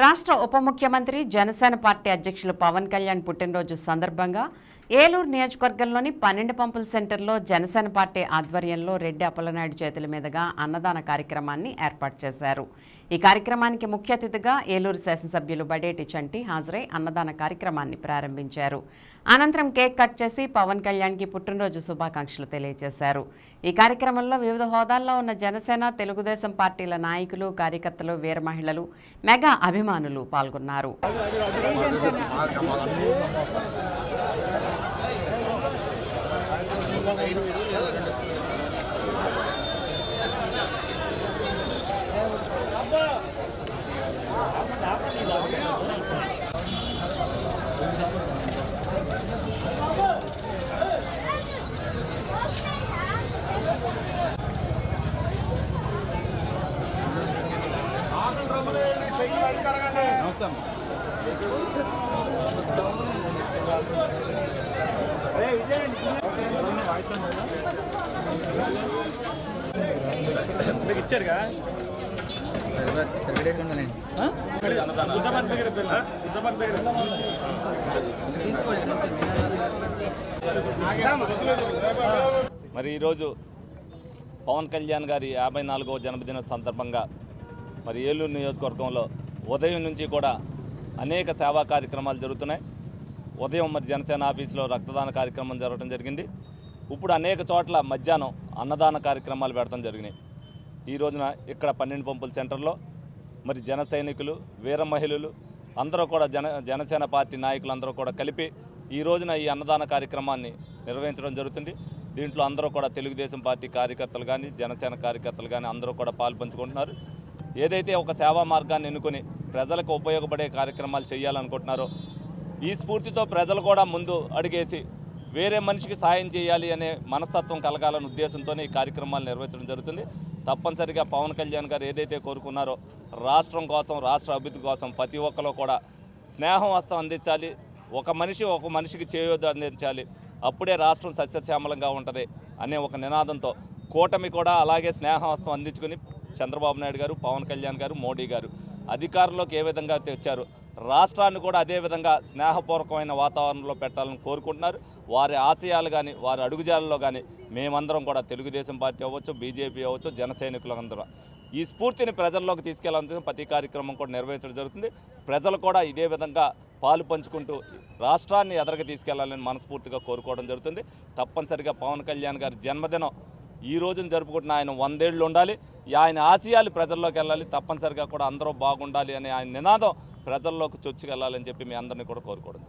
రాష్ట్ర ఉప ముఖ్యమంత్రి జనసేన పార్టీ అధ్యక్షులు పవన్ కళ్యాణ్ పుట్టినరోజు సందర్భంగా ఏలూరు నియోజకవర్గంలోని 12 పంపుల సెంటర్లో జనసేన పార్టీ ఆధ్వర్యంలో రెడ్డి అప్పలనాయుడు చేతుల మీదుగా అన్నదాన కార్యక్రమాన్ని ఏర్పాటు చేశారు। ఈ కార్యక్రమానికి ముఖ్య అతిథిగా ఏలూరు శాసనసభ్యులు బడేటి చంటి హాజరై అన్నదాన కార్యక్రమాన్ని ప్రారంభించారు। అనంతరం కేక్ కట్ చేసి పవన్ కళ్యాణ్కి పుట్టినరోజు శుభాకాంక్షలు తెలియజేశారు। ఈ కార్యక్రమంలో వివిధ హోదాల్లో ఉన్న జనసేన తెలుగుదేశం పార్టీల నాయకులు కార్యకర్తలు వీర మహిళలు మెగా అభిమానులు పాల్గొన్నారు। మరి ఈరోజు పవన్ కళ్యాణ్ గారి 54వ జన్మదిన సందర్భంగా మరి ఏలూరు నియోజకవర్గంలో ఉదయం నుంచి కూడా అనేక సేవా కార్యక్రమాలు జరుగుతున్నాయి। ఉదయం మరి జనసేన ఆఫీసులో రక్తదాన కార్యక్రమం జరగడం జరిగింది। ఇప్పుడు అనేక చోట్ల మధ్యాహ్నం అన్నదాన కార్యక్రమాలు పెడతాం జరిగినాయి। ఈ రోజున ఇక్కడ 12 పంపుల సెంటర్లో మరి జన సైనికులు వీర మహిళలు అందరూ కూడా జనసేన పార్టీ నాయకులు అందరూ కూడా కలిపి ఈ రోజున ఈ అన్నదాన కార్యక్రమాన్ని నిర్వహించడం జరుగుతుంది। దీంట్లో అందరూ కూడా తెలుగుదేశం పార్టీ కార్యకర్తలు కానీ జనసేన కార్యకర్తలు కానీ అందరూ కూడా పాల్పంచుకుంటున్నారు। ఏదైతే ఒక సేవా మార్గాన్ని ఎన్నుకొని ప్రజలకు ఉపయోగపడే కార్యక్రమాలు చేయాలనుకుంటున్నారో ఈ స్ఫూర్తితో ప్రజలు కూడా ముందు అడిగేసి వేరే మనిషికి సాయం చేయాలి అనే మనస్తత్వం కలగాలనే ఉద్దేశంతోనే ఈ కార్యక్రమాలు నిర్వహించడం జరుగుతుంది। తప్పనిసరిగా పవన్ కళ్యాణ్ గారు ఏదైతే కోరుకున్నారో రాష్ట్రం కోసం రాష్ట్ర అభివృద్ధి కోసం ప్రతి ఒక్కరు కూడా స్నేహం హస్తం అందించాలి, ఒక మనిషికి చేయూత అందించాలి, అప్పుడే రాష్ట్రం సస్యశ్యామలంగా ఉంటుంది అనే ఒక నినాదంతో కూటమి కూడా అలాగే స్నేహహస్తం అందించుకుని చంద్రబాబు నాయుడు గారు పవన్ కళ్యాణ్ గారు మోడీ గారు అధికారంలోకి ఏ విధంగా తెచ్చారు రాష్ట్రాన్ని కూడా అదే విధంగా స్నేహపూర్వకమైన వాతావరణంలో పెట్టాలని కోరుకుంటున్నారు। వారి ఆశయాలు కానీ వారి అడుగుజాలలో కానీ మేమందరం కూడా తెలుగుదేశం పార్టీ అవ్వచ్చు బీజేపీ అవ్వచ్చు జన సైనికులందరం ఈ స్ఫూర్తిని ప్రజల్లోకి తీసుకెళ్లాలని ప్రతి కార్యక్రమం కూడా నిర్వహించడం జరుగుతుంది। ప్రజలు కూడా ఇదే విధంగా పాలు పంచుకుంటూ రాష్ట్రాన్ని ఎదరికి తీసుకెళ్లాలని మనస్ఫూర్తిగా కోరుకోవడం జరుగుతుంది। తప్పనిసరిగా పవన్ కళ్యాణ్ గారి జన్మదినం ఈ రోజున జరుపుకుంటున్న ఆయన 100 ఏళ్ళు ఉండాలి, ఆయన ఆశయాలు ప్రజల్లోకి వెళ్ళాలి, తప్పనిసరిగా కూడా అందరూ బాగుండాలి అనే ఆయన నినాదం ప్రజల్లోకి చొచ్చుకెళ్ళాలని చెప్పి మీ అందరినీ కూడా కోరుకోవడం